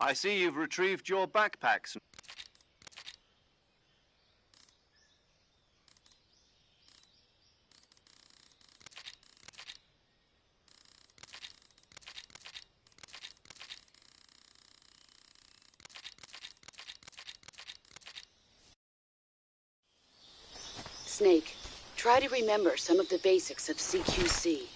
I see you've retrieved your backpacks. Snake, try to remember some of the basics of CQC.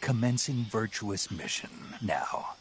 Commencing virtuous mission now.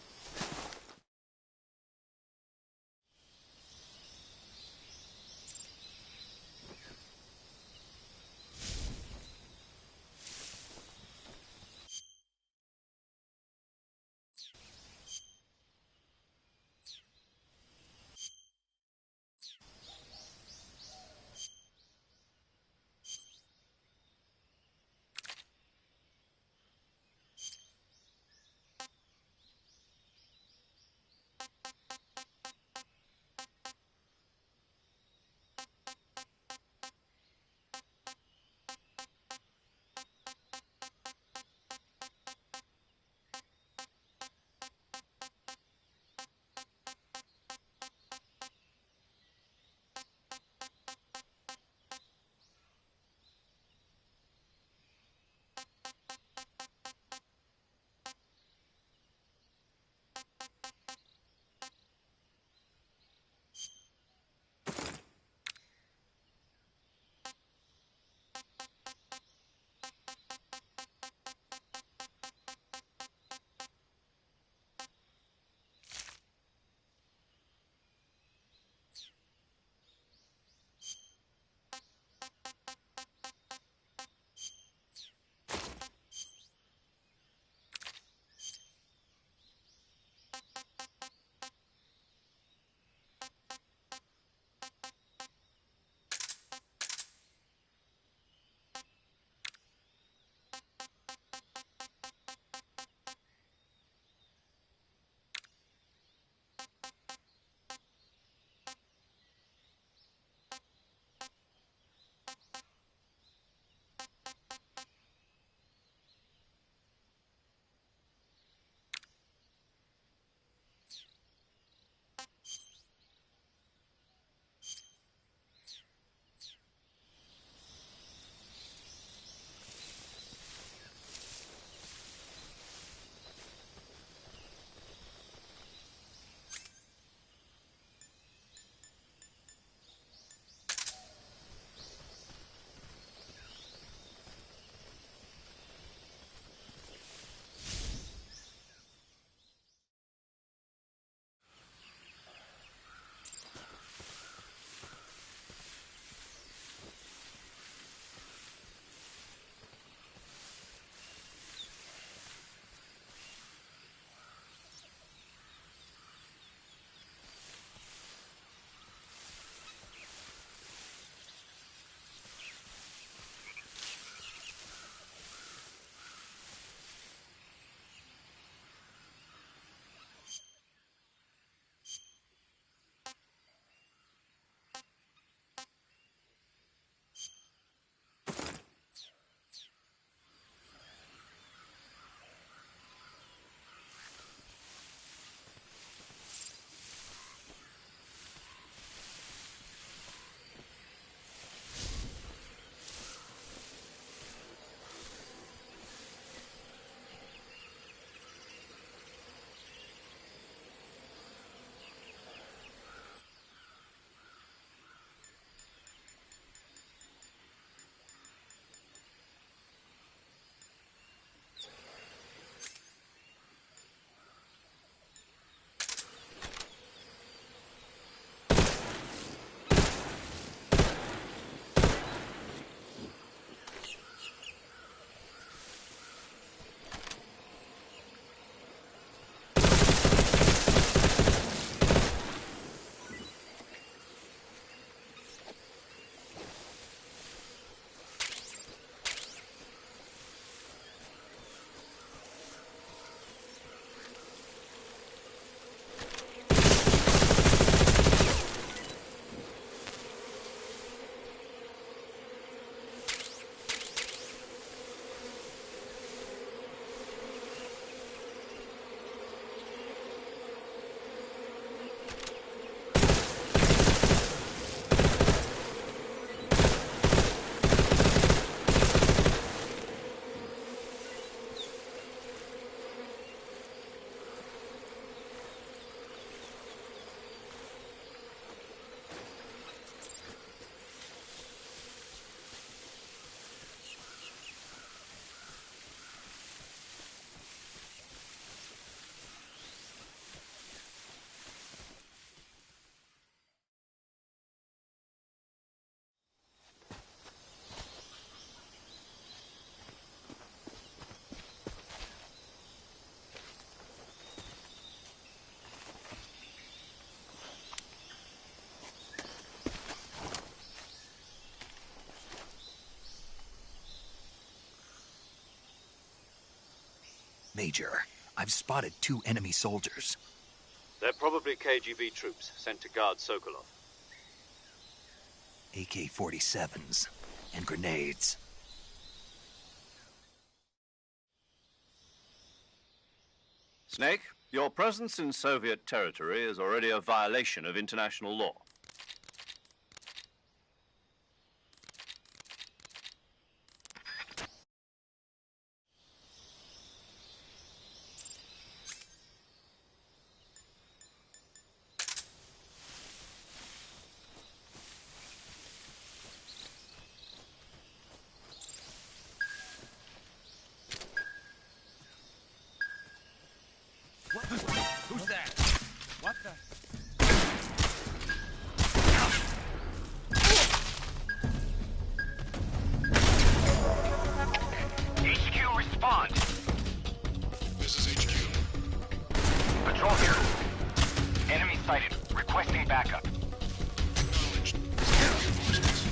Major, I've spotted 2 enemy soldiers. They're probably KGB troops sent to guard Sokolov. AK-47s and grenades. Snake, your presence in Soviet territory is already a violation of international law. Who's that? What the? HQ, respond. This is HQ. Patrol here. Enemy sighted. Requesting backup. Acknowledged. Reinforcements.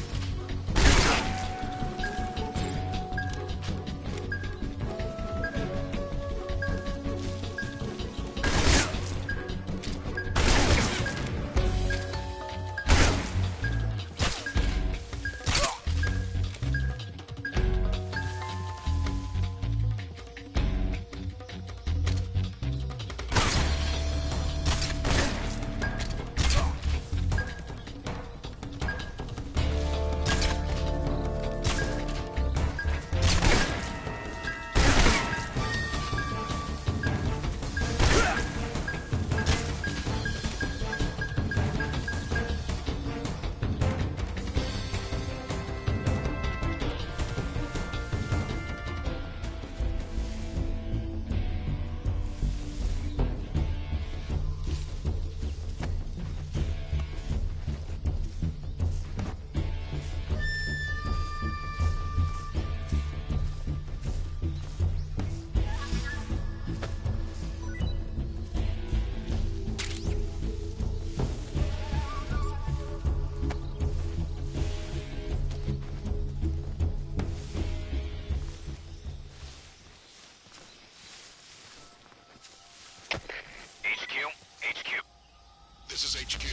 This is HQ.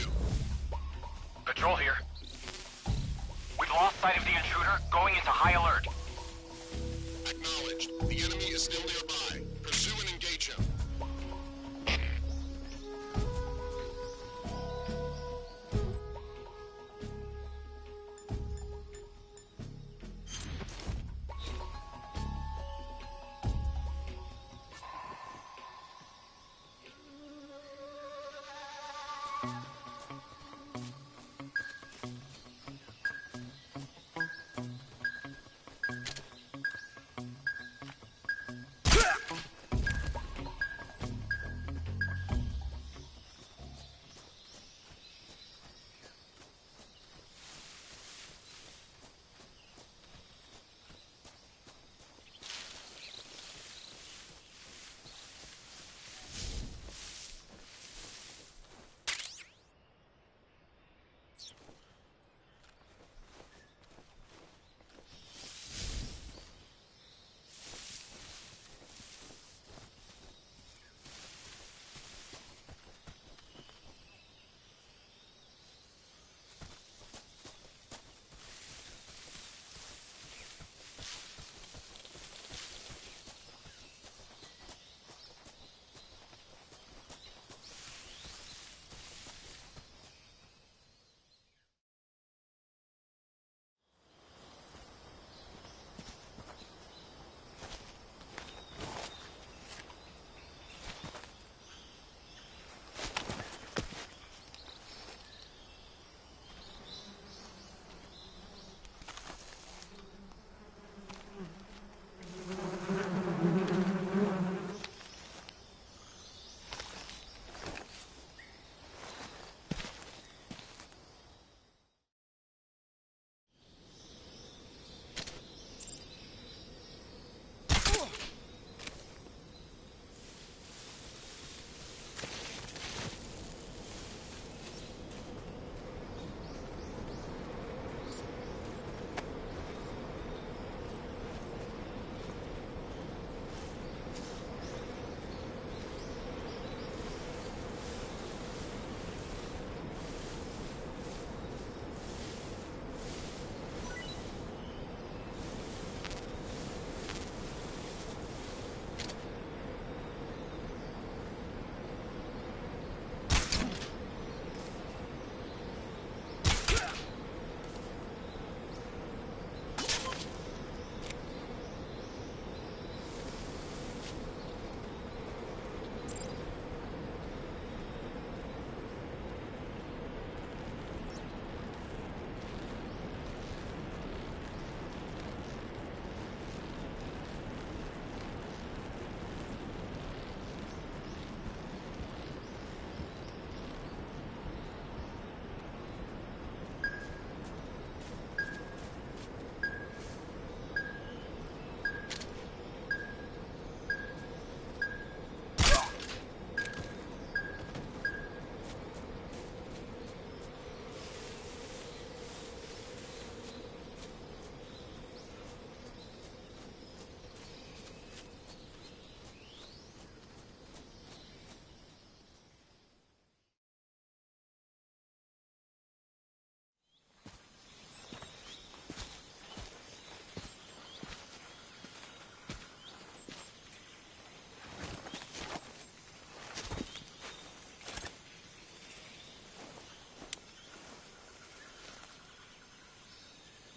Patrol here. We've lost sight of the intruder, going into high alert. Acknowledged. The enemy is still nearby. Pursue and engage him.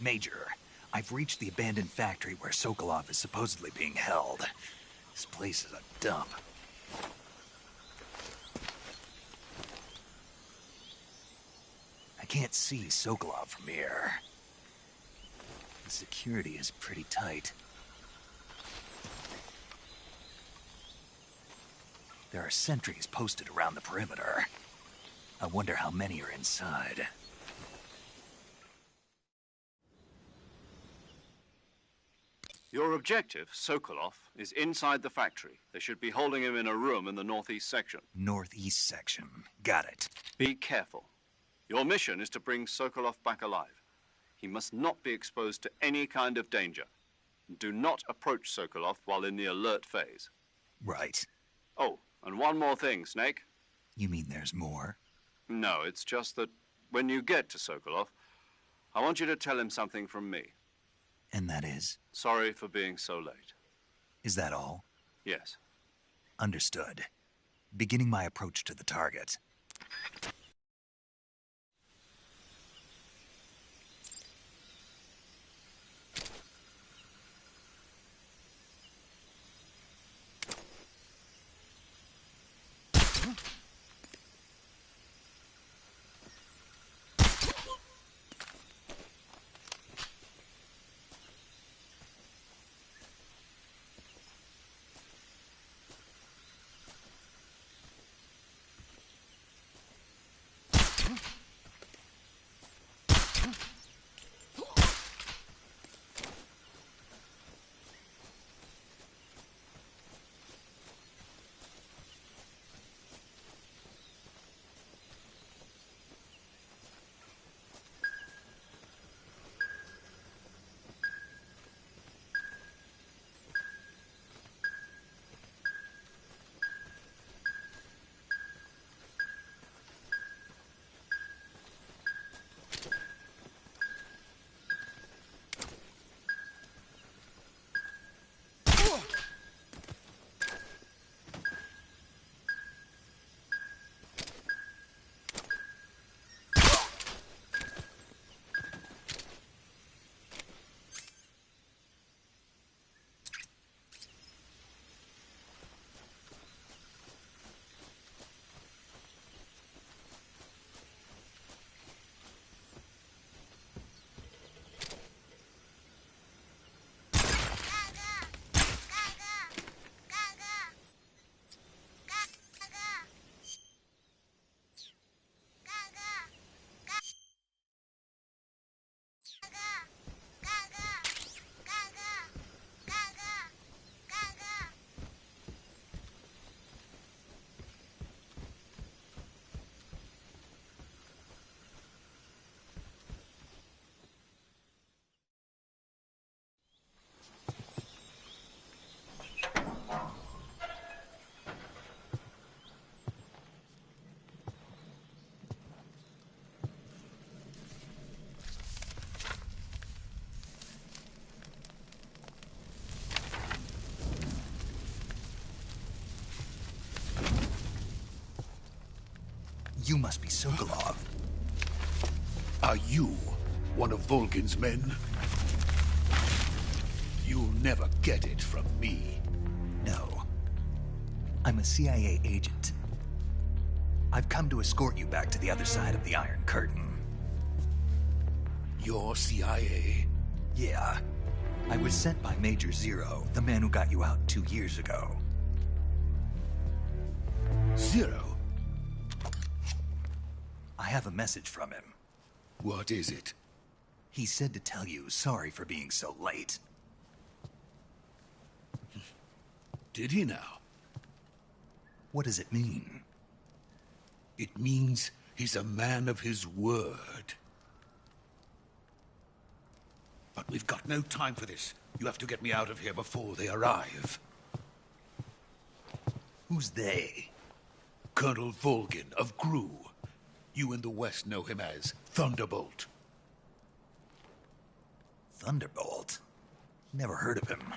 Major, I've reached the abandoned factory where Sokolov is supposedly being held. This place is a dump. I can't see Sokolov from here. The security is pretty tight. There are sentries posted around the perimeter. I wonder how many are inside. Your objective, Sokolov, is inside the factory. They should be holding him in a room in the northeast section. Northeast section. Got it. Be careful. Your mission is to bring Sokolov back alive. He must not be exposed to any kind of danger. Do not approach Sokolov while in the alert phase. Right. Oh, and one more thing, Snake. You mean there's more? No, it's just that when you get to Sokolov, I want you to tell him something from me. And that is? Sorry for being so late. Is that all? Yes. Understood. Beginning my approach to the target. You must be Sokolov. Are you one of Volgin's men? You'll never get it from me. No. I'm a CIA agent. I've come to escort you back to the other side of the Iron Curtain. You're CIA? Yeah. I was sent by Major Zero, the man who got you out 2 years ago. Zero? I have a message from him. What is it? He said to tell you sorry for being so late. Did he now? What does it mean? It means he's a man of his word. But we've got no time for this. You have to get me out of here before they arrive. Who's they? Colonel Volgin of GRU. You in the West know him as Thunderbolt. Thunderbolt? Never heard of him.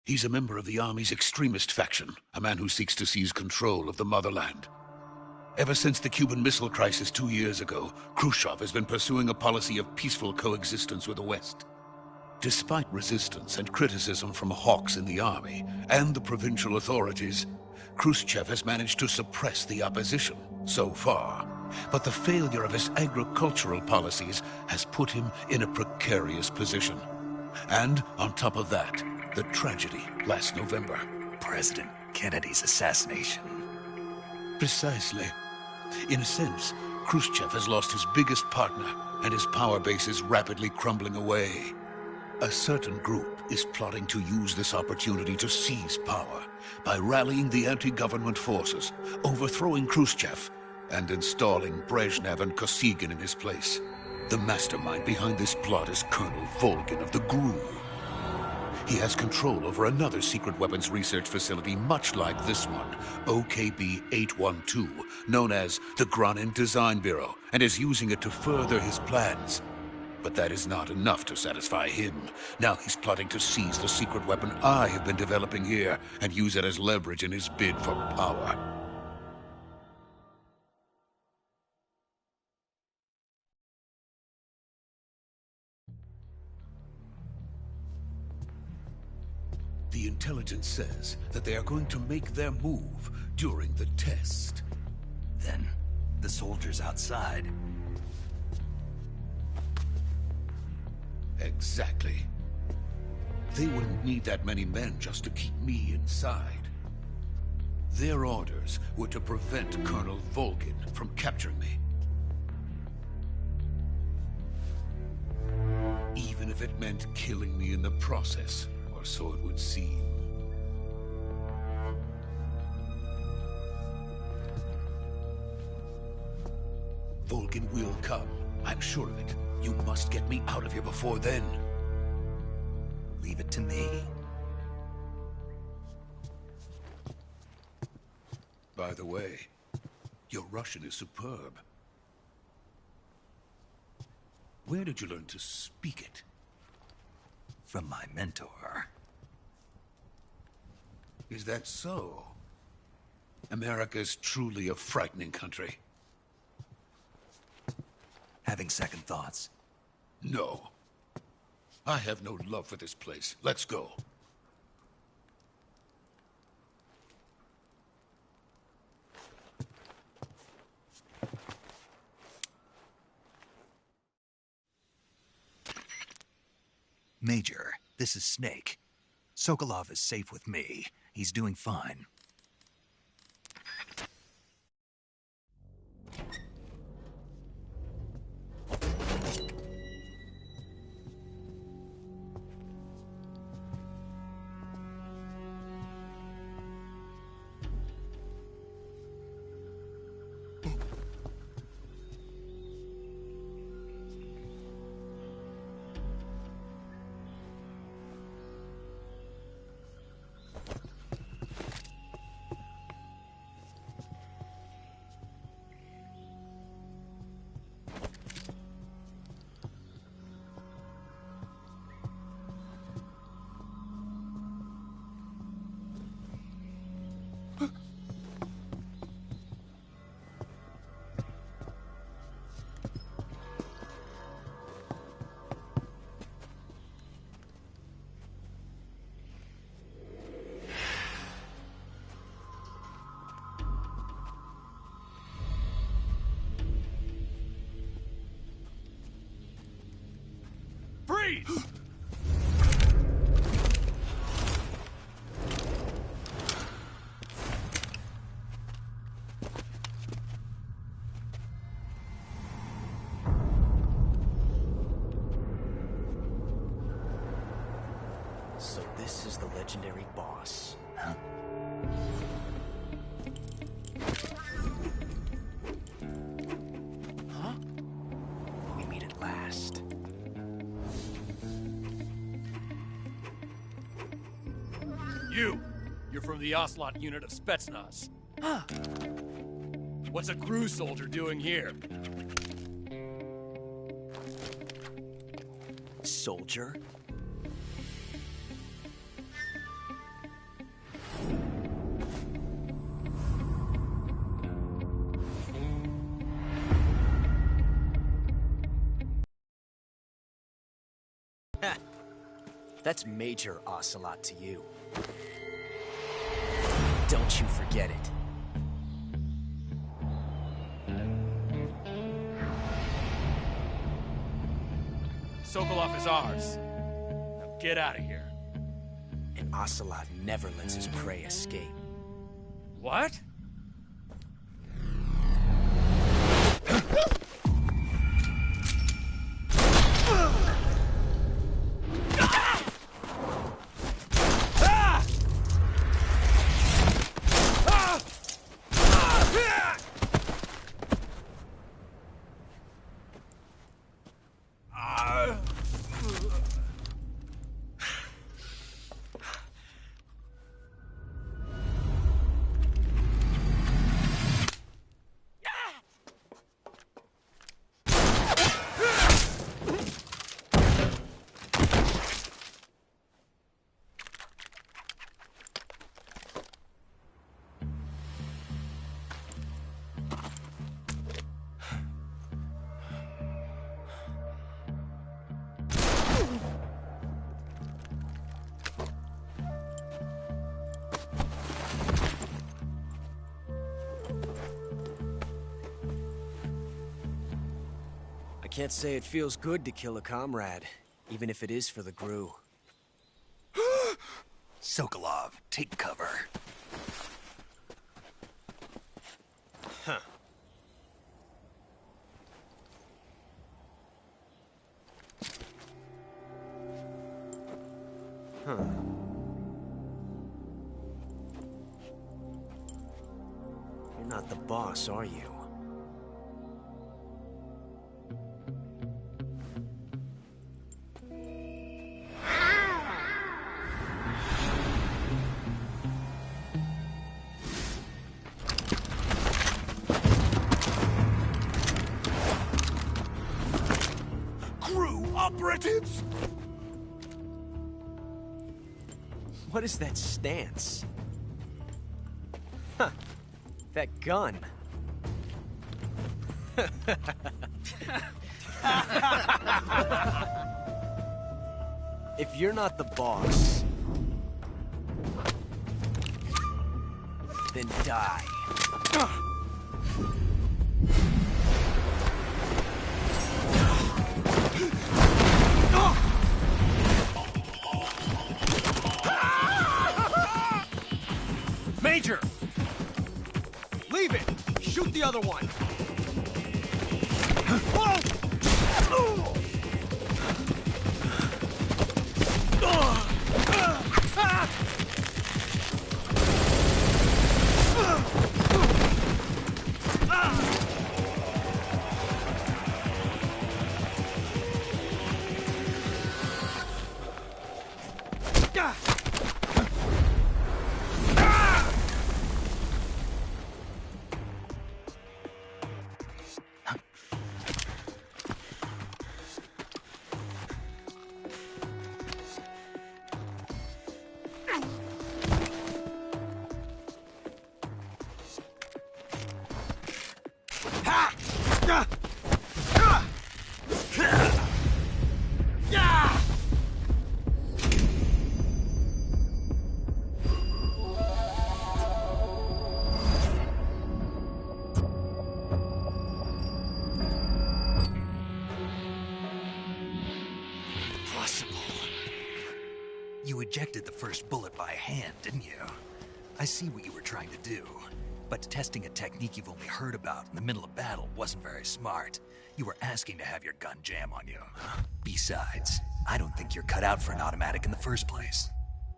He's a member of the Army's extremist faction, a man who seeks to seize control of the motherland. Ever since the Cuban Missile Crisis 2 years ago, Khrushchev has been pursuing a policy of peaceful coexistence with the West. Despite resistance and criticism from hawks in the army and the provincial authorities, Khrushchev has managed to suppress the opposition so far. But the failure of his agricultural policies has put him in a precarious position. And on top of that, the tragedy last November. President Kennedy's assassination. Precisely. In a sense, Khrushchev has lost his biggest partner, and his power base is rapidly crumbling away. A certain group is plotting to use this opportunity to seize power by rallying the anti-government forces, overthrowing Khrushchev, and installing Brezhnev and Kosygin in his place. The mastermind behind this plot is Colonel Volgin of the GRU. He has control over another secret weapons research facility much like this one, OKB-812, known as the Granin Design Bureau, and is using it to further his plans. But that is not enough to satisfy him. Now he's plotting to seize the secret weapon I have been developing here and use it as leverage in his bid for power. The intelligence says that they are going to make their move during the test. Then, the soldiers outside. Exactly. They wouldn't need that many men just to keep me inside. Their orders were to prevent Colonel Volgin from capturing me. Even if it meant killing me in the process. Or so it would seem. Volgin will come. I'm sure of it. You must get me out of here before then. Leave it to me. By the way, your Russian is superb. Where did you learn to speak it? From my mentor. Is that so? America's truly a frightening country. Having second thoughts? No. I have no love for this place. Let's go. Major, this is Snake. Sokolov is safe with me. He's doing fine. Freeze! So this is the legendary boss. Huh? Huh? We meet at last. You're from the Ocelot unit of Spetsnaz. Huh. What's a GRU soldier doing here? Soldier? That's Major Ocelot to you. Don't you forget it. Sokolov is ours. Now get out of here. And Ocelot never lets his prey escape. What? I can't say it feels good to kill a comrade, even if it is for the GRU. Sokolov, take cover. Huh. Huh. You're not the boss, are you? Operatives! What is that stance? Huh. That gun. If you're not the boss, then die. Major! Leave it! Shoot the other one! You ejected the first bullet by hand, didn't you? I see what you were trying to do. But testing a technique you've only heard about in the middle of battle wasn't very smart. You were asking to have your gun jam on you. Besides, I don't think you're cut out for an automatic in the first place.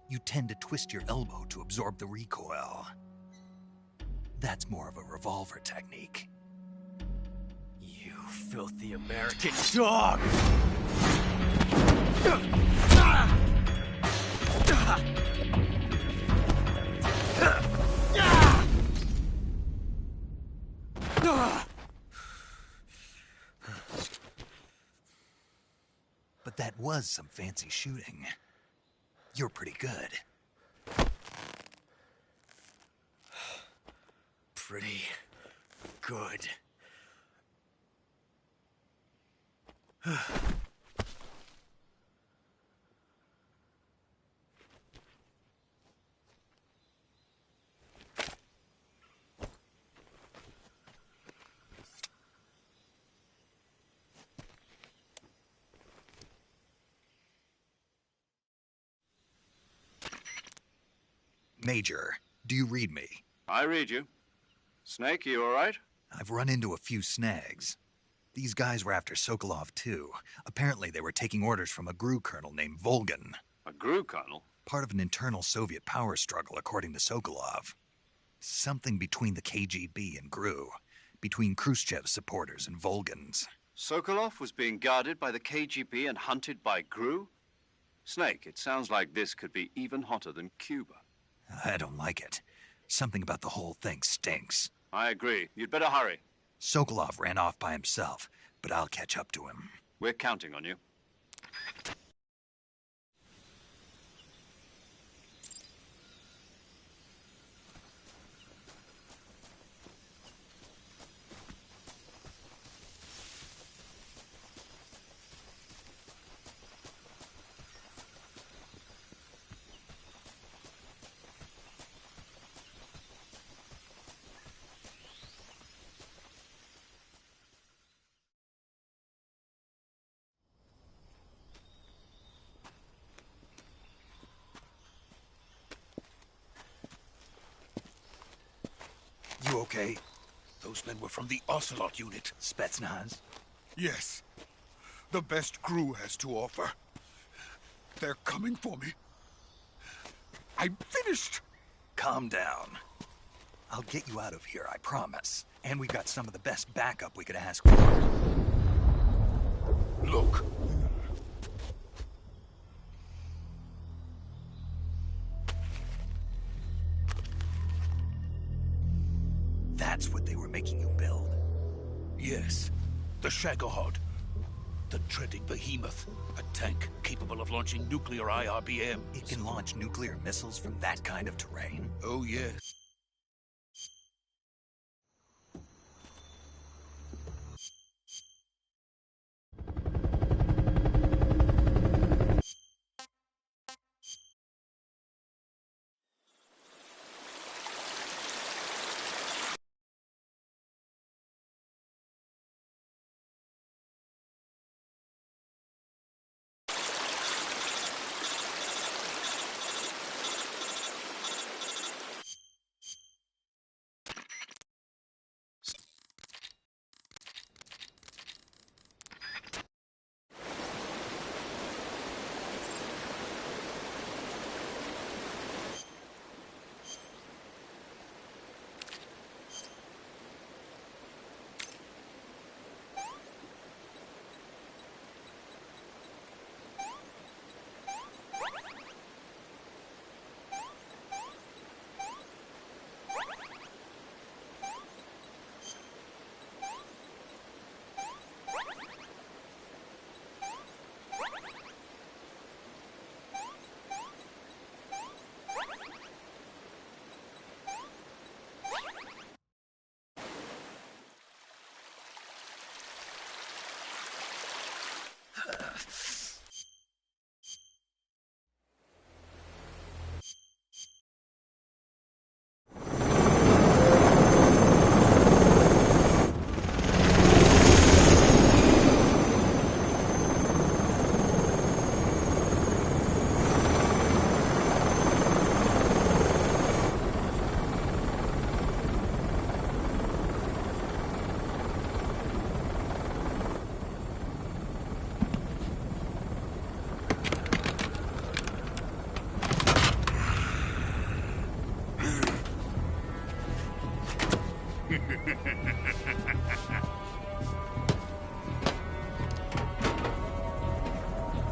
You tend to twist your elbow to absorb the recoil. That's more of a revolver technique. You filthy American dog! But that was some fancy shooting. You're pretty good. Pretty good. Major, do you read me? I read you. Snake, you all right? I've run into a few snags. These guys were after Sokolov, too. Apparently they were taking orders from a GRU colonel named Volgan. A GRU colonel? Part of an internal Soviet power struggle, according to Sokolov. Something between the KGB and GRU. Between Khrushchev's supporters and Volgan's. Sokolov was being guarded by the KGB and hunted by GRU? Snake, it sounds like this could be even hotter than Cuba. I don't like it. Something about the whole thing stinks. I agree. You'd better hurry. Sokolov ran off by himself, but I'll catch up to him. We're counting on you. You okay? Those men were from the Ocelot unit. Spetsnaz? Yes. The best GRU has to offer. They're coming for me. I'm finished. Calm down. I'll get you out of here, I promise. And we've got some of the best backup we could ask for. Look. That's what they were making you build? Yes. The Shagohod. The treading behemoth. A tank capable of launching nuclear IRBMs. It can launch nuclear missiles from that kind of terrain? Oh, yes.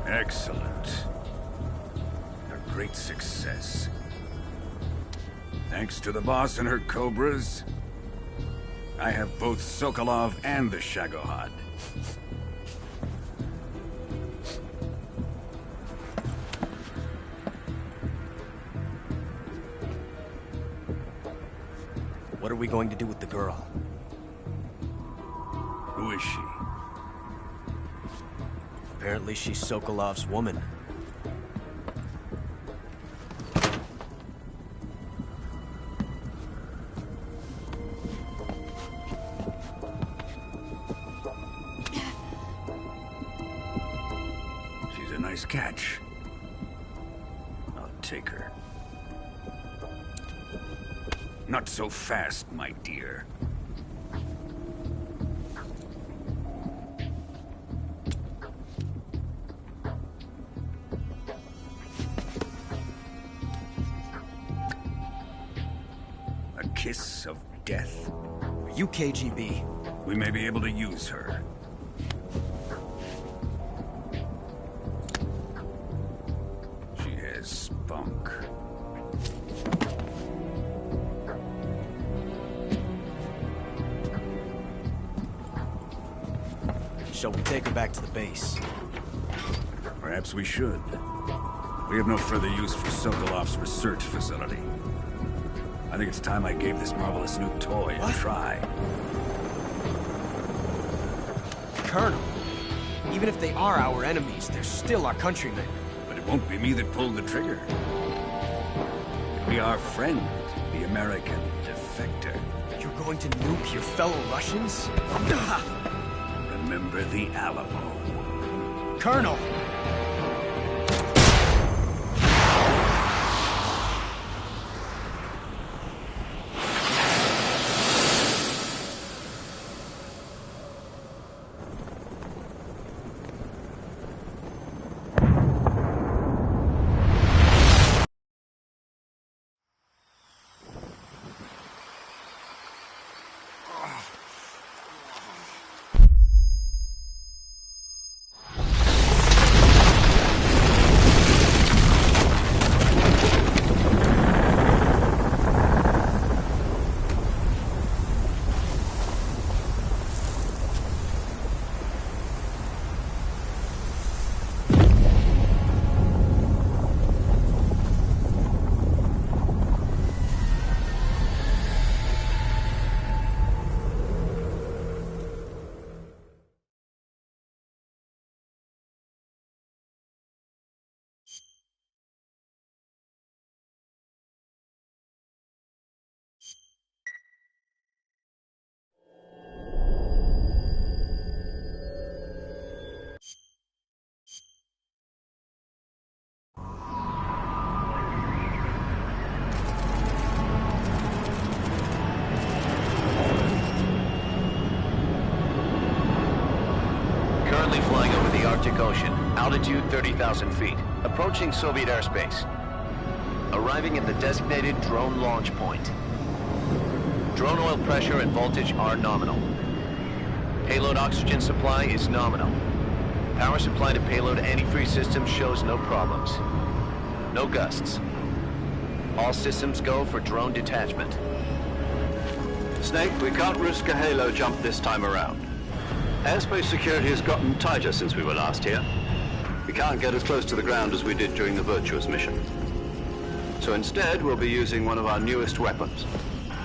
Excellent. A great success. Thanks to the boss and her cobras, I have both Sokolov and the Shagohod. What are we going to do with the girl? Who is she? Apparently she's Sokolov's woman. She's a nice catch. I'll take her. Not so fast, my dear. A kiss of death? Are you KGB? We may be able to use her. She has spunk. Shall we take her back to the base? Perhaps we should. We have no further use for Sokolov's research facility. I think it's time I gave this marvelous new toy a try. Colonel, even if they are our enemies, they're still our countrymen. But it won't be me that pulled the trigger. It'll be our friend, the American defector. You're going to nuke your fellow Russians? Remember the Alamo. Colonel! Flying over the Arctic Ocean, altitude 30,000 feet, approaching Soviet airspace. Arriving at the designated drone launch point. Drone oil pressure and voltage are nominal. Payload oxygen supply is nominal. Power supply to payload antifreeze system shows no problems. No gusts. All systems go for drone detachment. Snake, we can't risk a halo jump this time around. Airspace security has gotten tighter since we were last here. We can't get as close to the ground as we did during the Virtuous mission. So instead, we'll be using one of our newest weapons.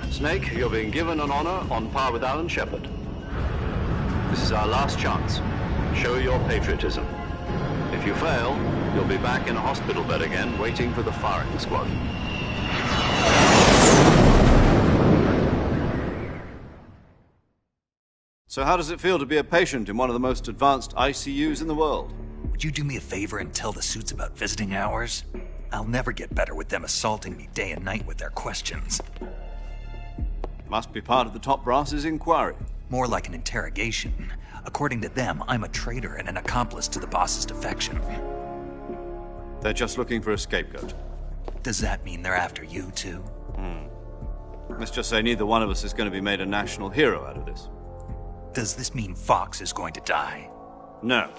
Snake, you're being given an honor on par with Alan Shepard. This is our last chance. Show your patriotism. If you fail, you'll be back in a hospital bed again, waiting for the firing squad. So how does it feel to be a patient in one of the most advanced ICUs in the world? Would you do me a favor and tell the suits about visiting hours? I'll never get better with them assaulting me day and night with their questions. Must be part of the top brass's inquiry. More like an interrogation. According to them, I'm a traitor and an accomplice to the boss's defection. They're just looking for a scapegoat. Does that mean they're after you, too? Let's just say neither one of us is going to be made a national hero out of this. Does this mean Fox is going to die? No.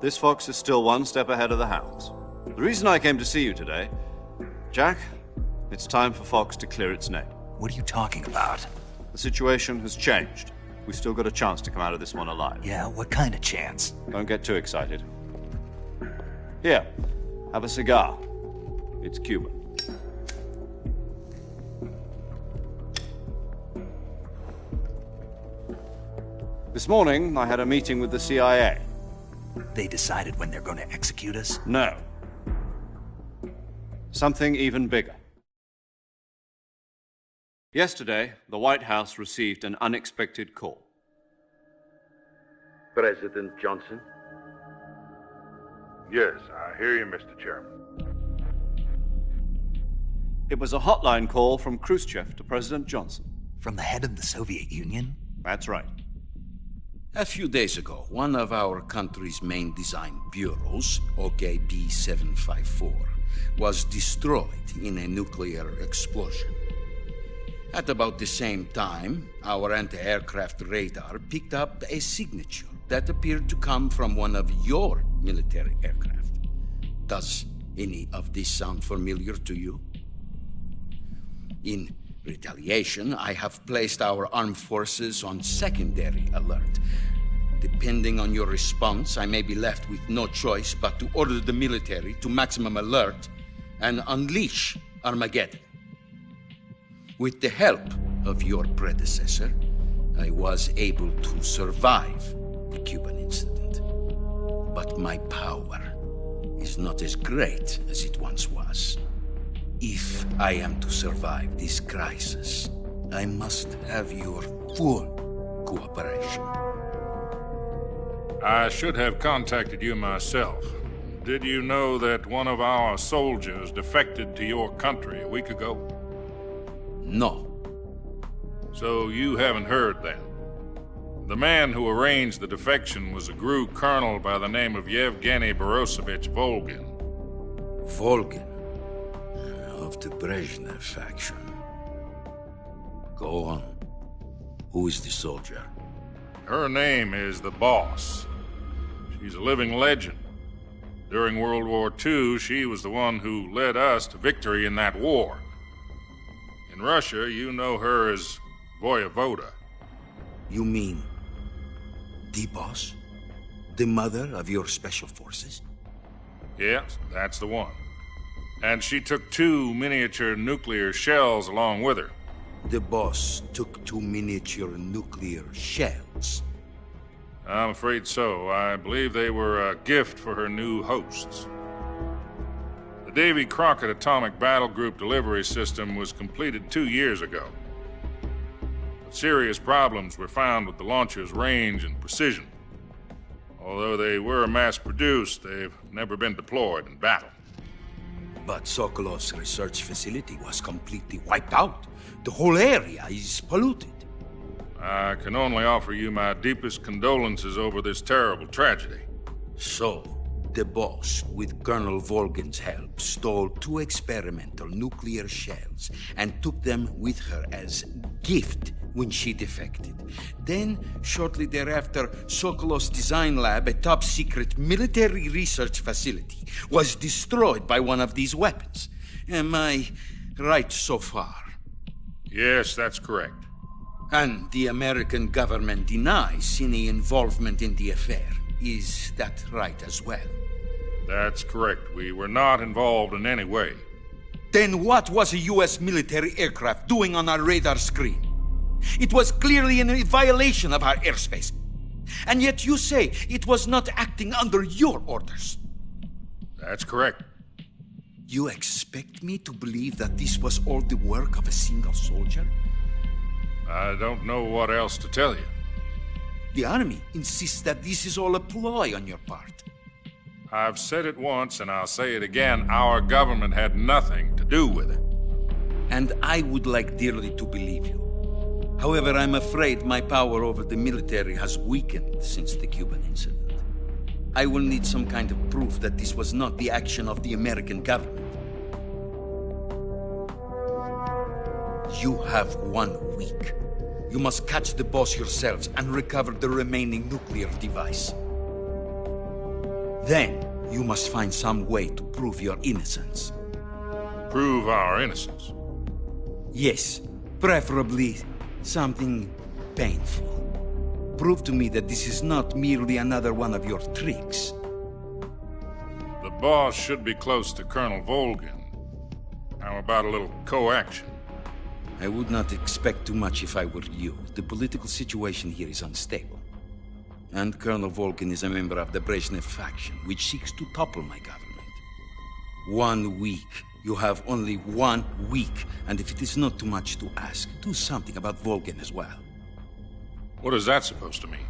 This fox is still one step ahead of the hounds. The reason I came to see you today, Jack, it's time for Fox to clear its name. What are you talking about? The situation has changed. We've still got a chance to come out of this one alive. Yeah, what kind of chance? Don't get too excited. Here, have a cigar. It's Cuban. This morning, I had a meeting with the CIA. They decided when they're going to execute us? No. Something even bigger. Yesterday, the White House received an unexpected call. President Johnson? Yes, I hear you, Mr. Chairman. It was a hotline call from Khrushchev to President Johnson. From the head of the Soviet Union? That's right. A few days ago, one of our country's main design bureaus, OKB 754, was destroyed in a nuclear explosion. At about the same time, our anti-aircraft radar picked up a signature that appeared to come from one of your military aircraft. Does any of this sound familiar to you? In retaliation, I have placed our armed forces on secondary alert. Depending on your response, I may be left with no choice but to order the military to maximum alert and unleash Armageddon. With the help of your predecessor, I was able to survive the Cuban incident. But my power is not as great as it once was. If I am to survive this crisis, I must have your full cooperation. I should have contacted you myself. Did you know that one of our soldiers defected to your country a week ago? No. So you haven't heard then? The man who arranged the defection was a GRU colonel by the name of Yevgeny Borosovich Volgin. Volgin? Of the Brezhnev faction. Go on. Who is the soldier? Her name is the Boss. She's a living legend. During World War II, she was the one who led us to victory in that war. In Russia, you know her as Voyevoda. You mean the Boss? The mother of your special forces? Yes, that's the one. And she took 2 miniature nuclear shells along with her. The Boss took 2 miniature nuclear shells? I'm afraid so. I believe they were a gift for her new hosts. The Davy Crockett Atomic Battle Group delivery system was completed 2 years ago. But serious problems were found with the launcher's range and precision. Although they were mass-produced, they've never been deployed in battle. But Sokolov's research facility was completely wiped out. The whole area is polluted. I can only offer you my deepest condolences over this terrible tragedy. So, the Boss, with Colonel Volgin's help, stole 2 experimental nuclear shells and took them with her as gift when she defected. Then, shortly thereafter, Sokolov's design lab, a top-secret military research facility, was destroyed by one of these weapons. Am I right so far? Yes, that's correct. And the American government denies any involvement in the affair. Is that right as well? That's correct. We were not involved in any way. Then what was a U.S. military aircraft doing on our radar screen? It was clearly in violation of our airspace. And yet you say it was not acting under your orders. That's correct. You expect me to believe that this was all the work of a single soldier? I don't know what else to tell you. The Army insists that this is all a ploy on your part. I've said it once, and I'll say it again. Our government had nothing to do with it. And I would like dearly to believe you. However, I'm afraid my power over the military has weakened since the Cuban incident. I will need some kind of proof that this was not the action of the American government. You have 1 week. You must catch the Boss yourselves and recover the remaining nuclear device. Then, you must find some way to prove your innocence. Prove our innocence? Yes, preferably something painful. Prove to me that this is not merely another one of your tricks. The Boss should be close to Colonel Volgin. How about a little co-action? I would not expect too much if I were you. The political situation here is unstable. And Colonel Volgin is a member of the Brezhnev faction, which seeks to topple my government. 1 week. You have only 1 week. And if it is not too much to ask, do something about Volgin as well. What is that supposed to mean?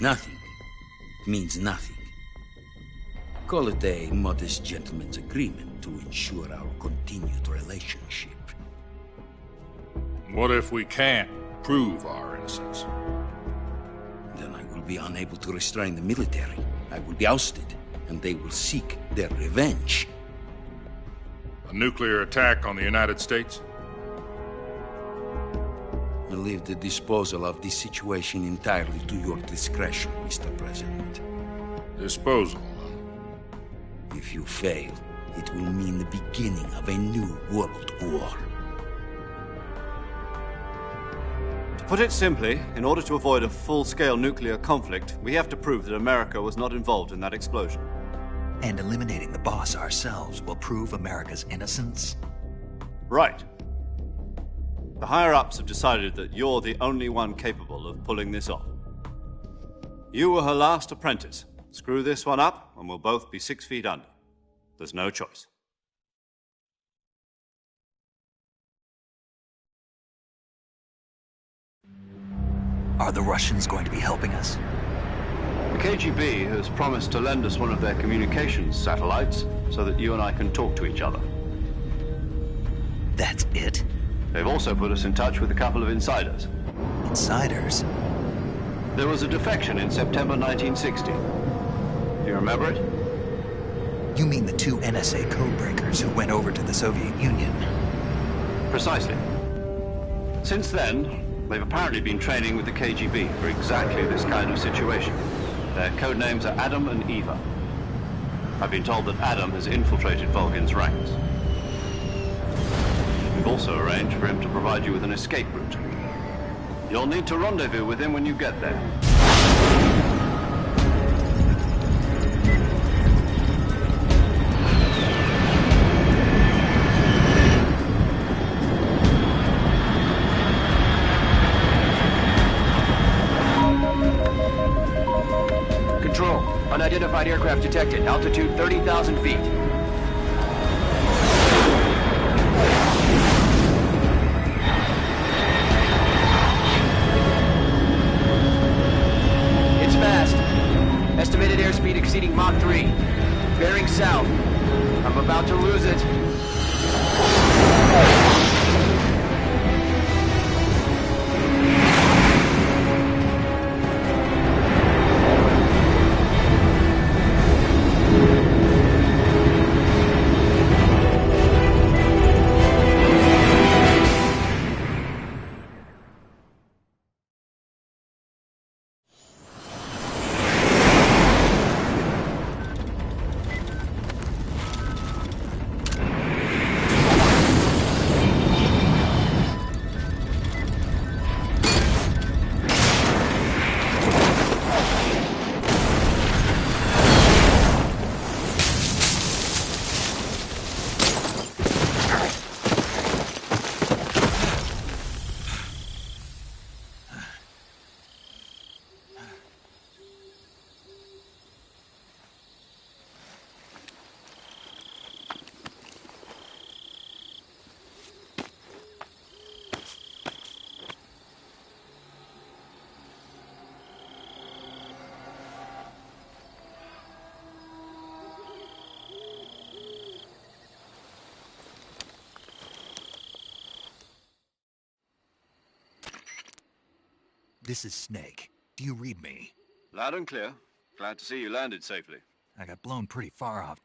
Nothing. It means nothing. Call it a modest gentleman's agreement to ensure our continued relationship. What if we can't prove our innocence? Then I will be unable to restrain the military. I will be ousted, and they will seek their revenge. A nuclear attack on the United States? I leave the disposal of this situation entirely to your discretion, Mr. President. Disposal? If you fail, it will mean the beginning of a new world war. To put it simply, in order to avoid a full-scale nuclear conflict, we have to prove that America was not involved in that explosion. And eliminating the boss ourselves will prove America's innocence? Right. The higher-ups have decided that you're the only one capable of pulling this off. You were her last apprentice. Screw this one up, and we'll both be 6 feet under. There's no choice. Are the Russians going to be helping us? The KGB has promised to lend us one of their communications satellites so that you and I can talk to each other. That's it? They've also put us in touch with a couple of insiders. Insiders? There was a defection in September 1960. Do you remember it? You mean the 2 NSA codebreakers who went over to the Soviet Union? Precisely. Since then, they've apparently been training with the KGB for exactly this kind of situation. Their code names are Adam and Eva. I've been told that Adam has infiltrated Volgin's ranks. We've also arranged for him to provide you with an escape route. You'll need to rendezvous with him when you get there. Control, unidentified aircraft detected. Altitude 30,000 feet. It's fast. Estimated airspeed exceeding Mach 3. Bearing south. I'm about to lose it. This is Snake. Do you read me? Loud and clear. Glad to see you landed safely. I got blown pretty far off.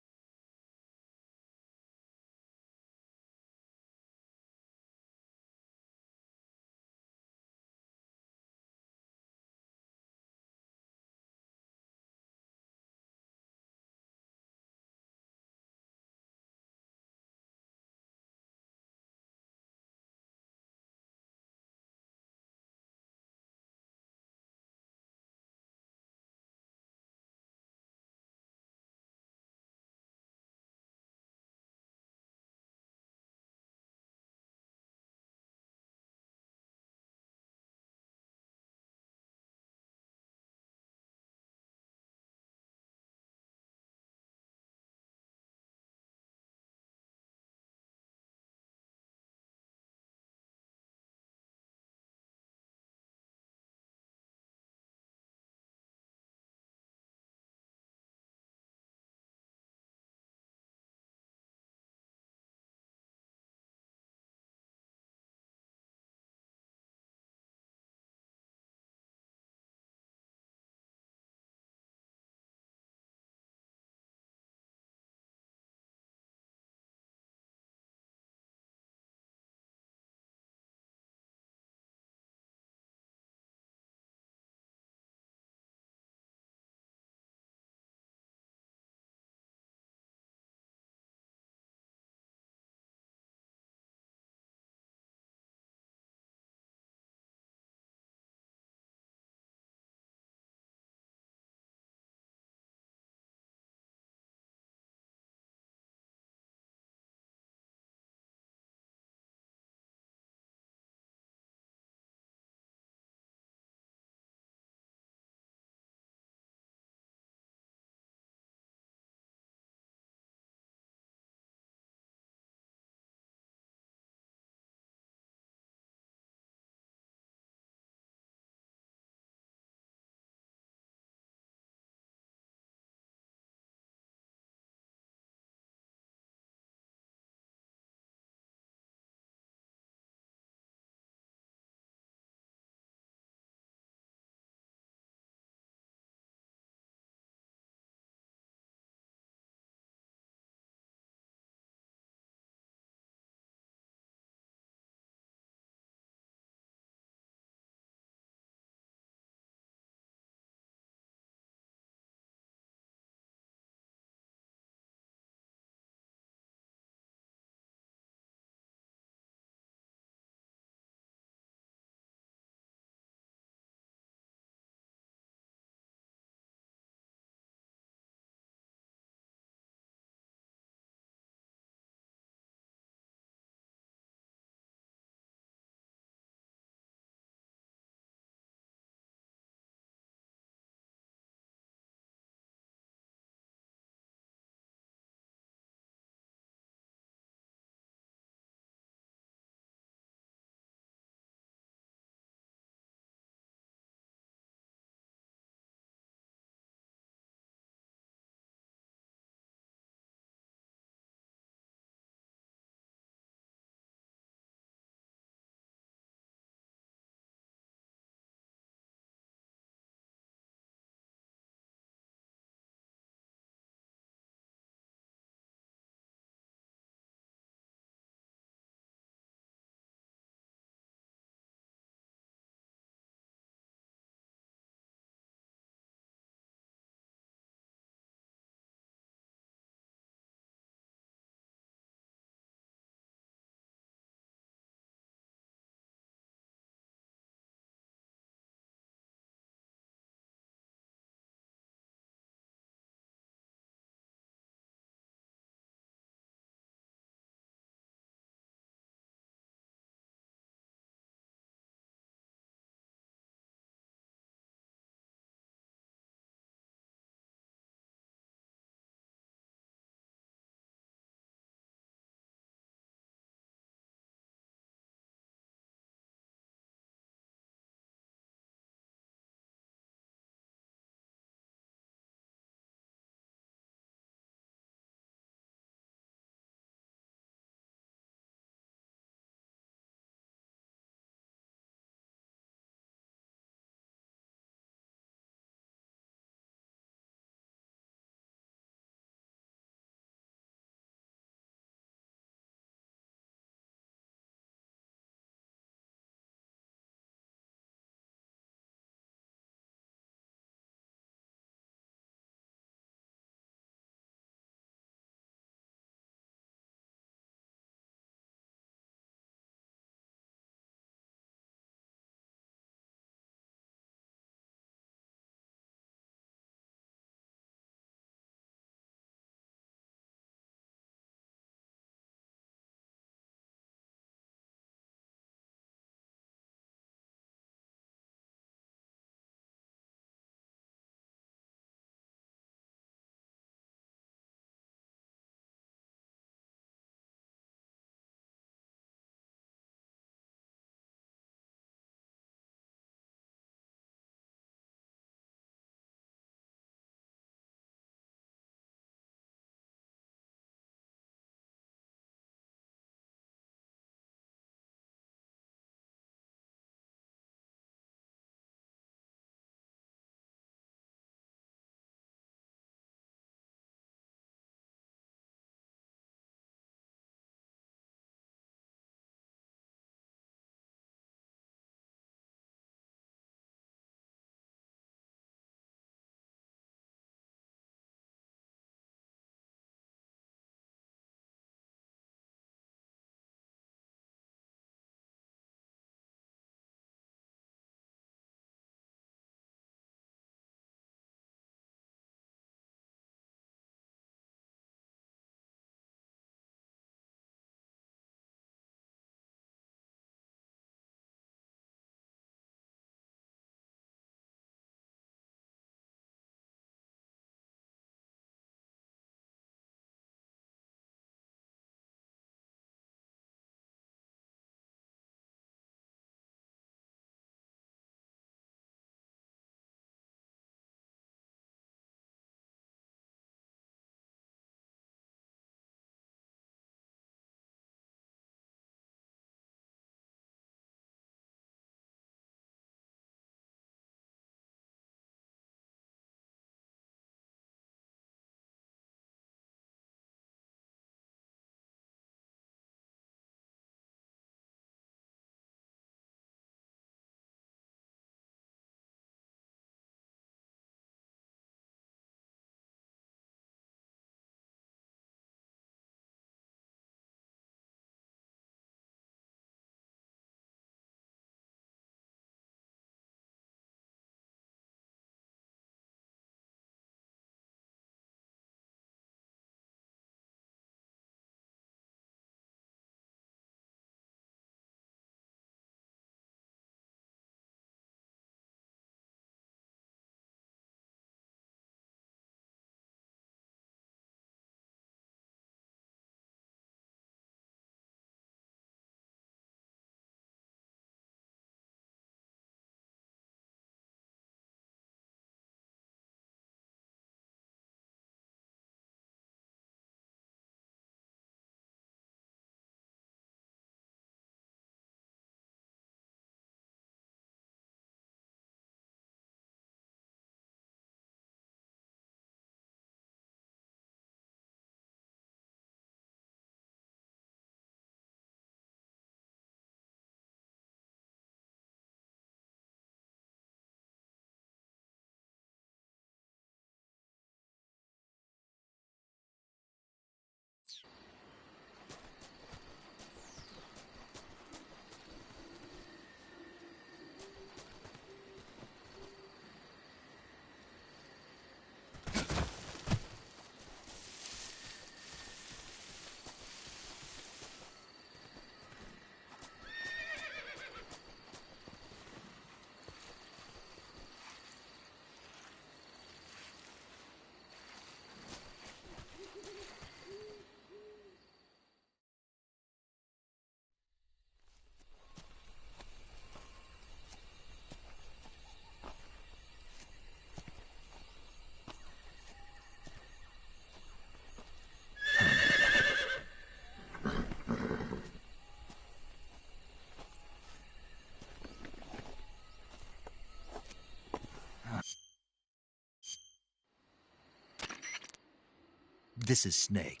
This is Snake.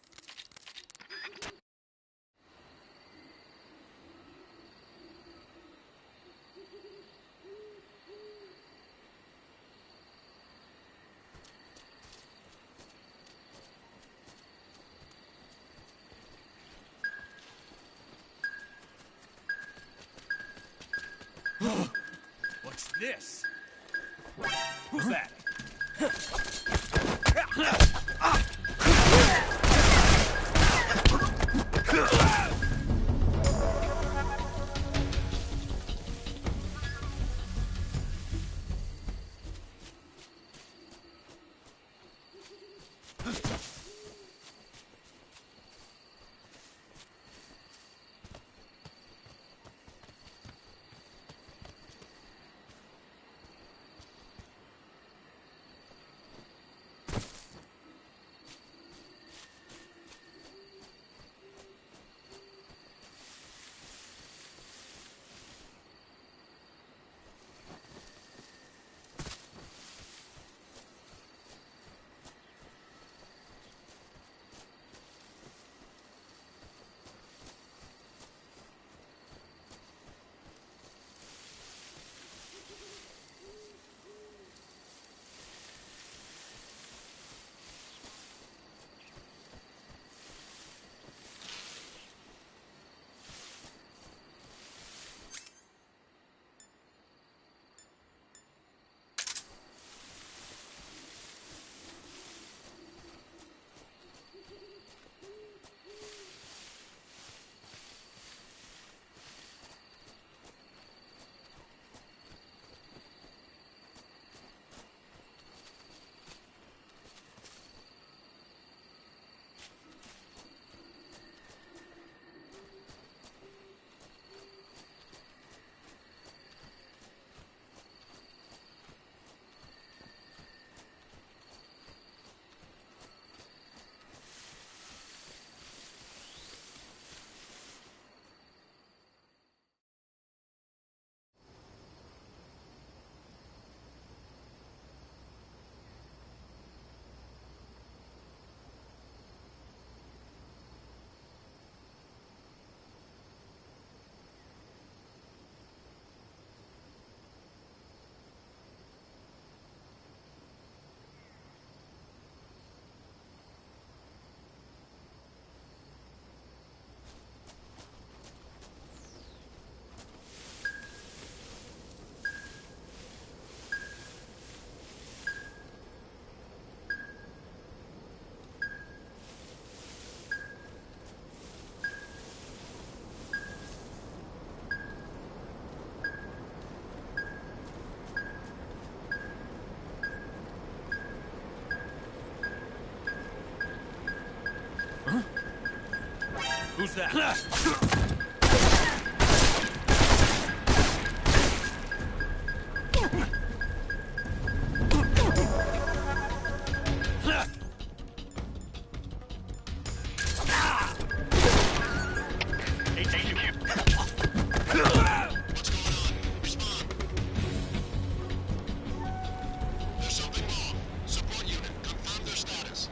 What's this? Who's that? Who's that? There's something wrong. Support unit, confirm their status.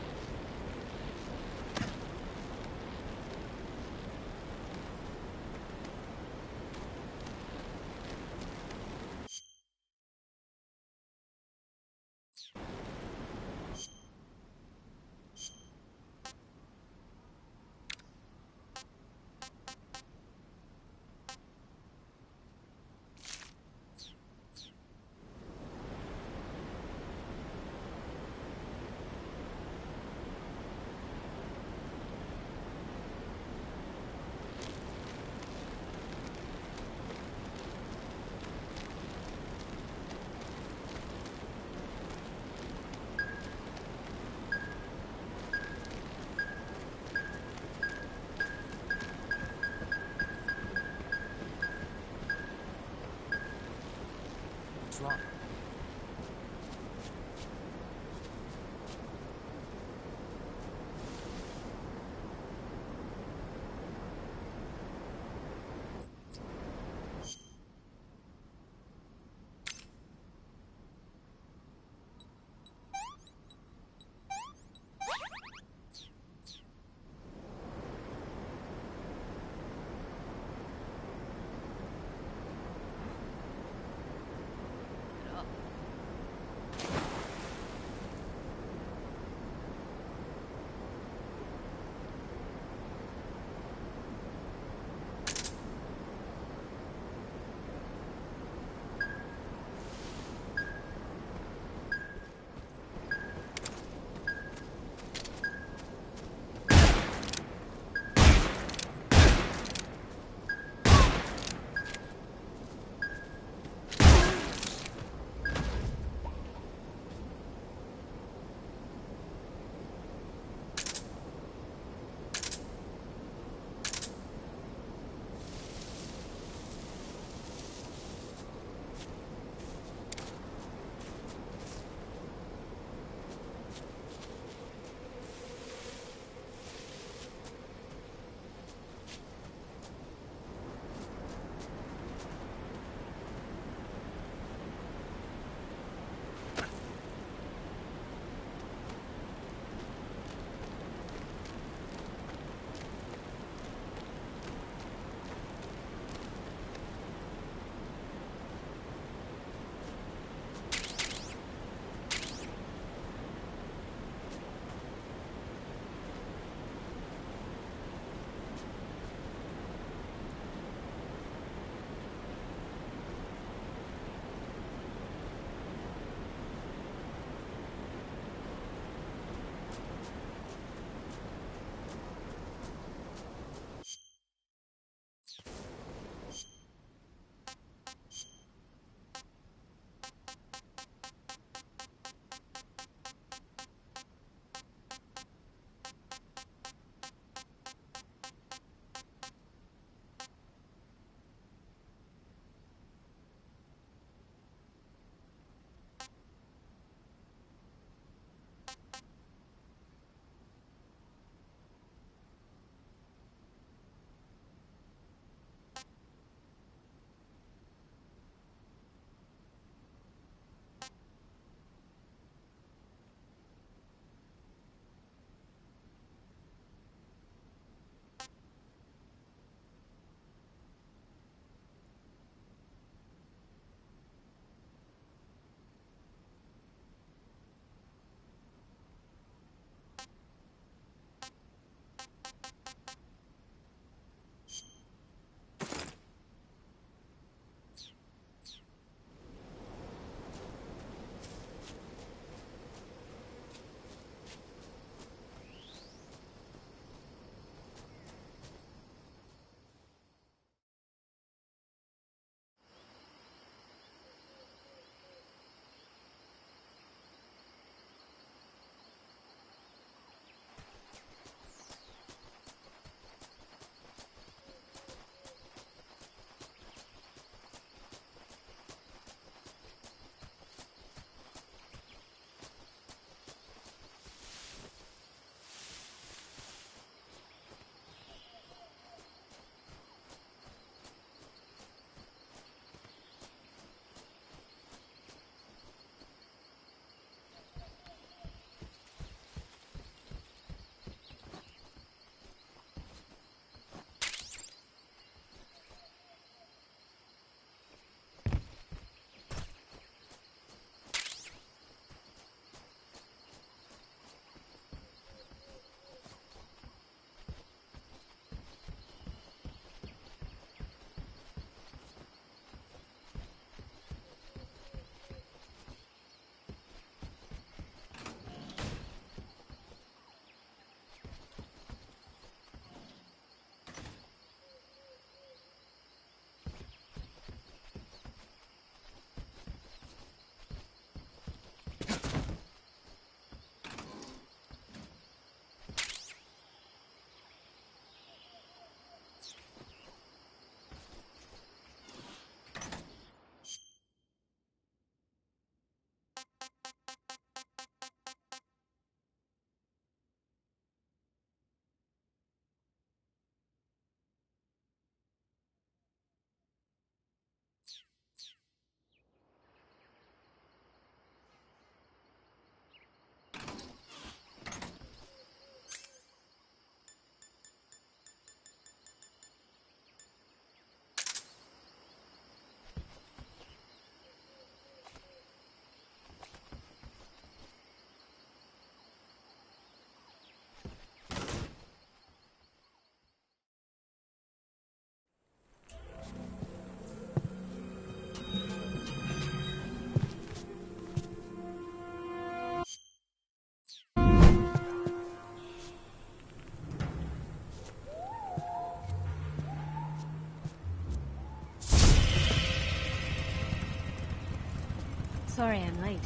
Sorry I'm late.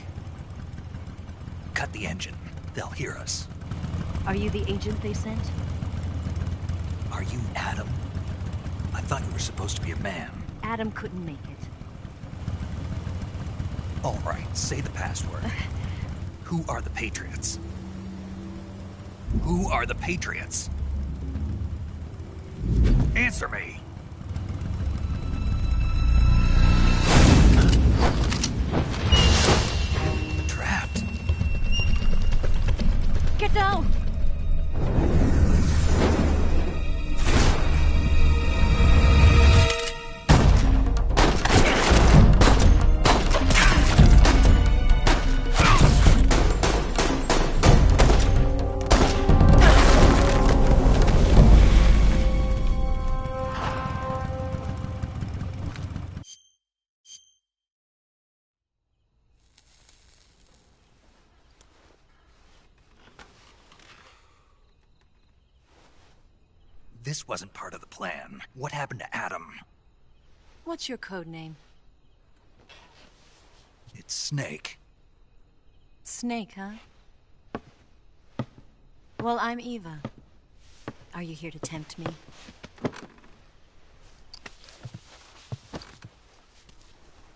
Cut the engine. They'll hear us. Are you the agent they sent? Are you Adam? I thought you were supposed to be a man. Adam couldn't make it. All right, say the password. Who are the Patriots? Who are the Patriots? Answer me! Trapped. Get down! This wasn't part of the plan. What happened to Adam? What's your code name? It's Snake. Snake, huh? Well, I'm Eva. Are you here to tempt me?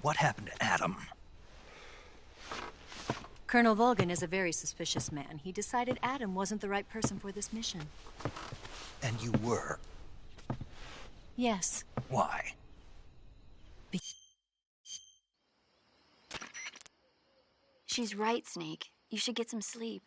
What happened to Adam? Colonel Volgan is a very suspicious man. He decided Adam wasn't the right person for this mission. And you were? Yes. Why? She's right, Snake. You should get some sleep.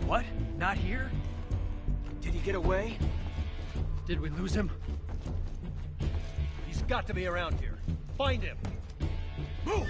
What? Not here? Did he get away? Did we lose him? He's got to be around here. Find him! Move!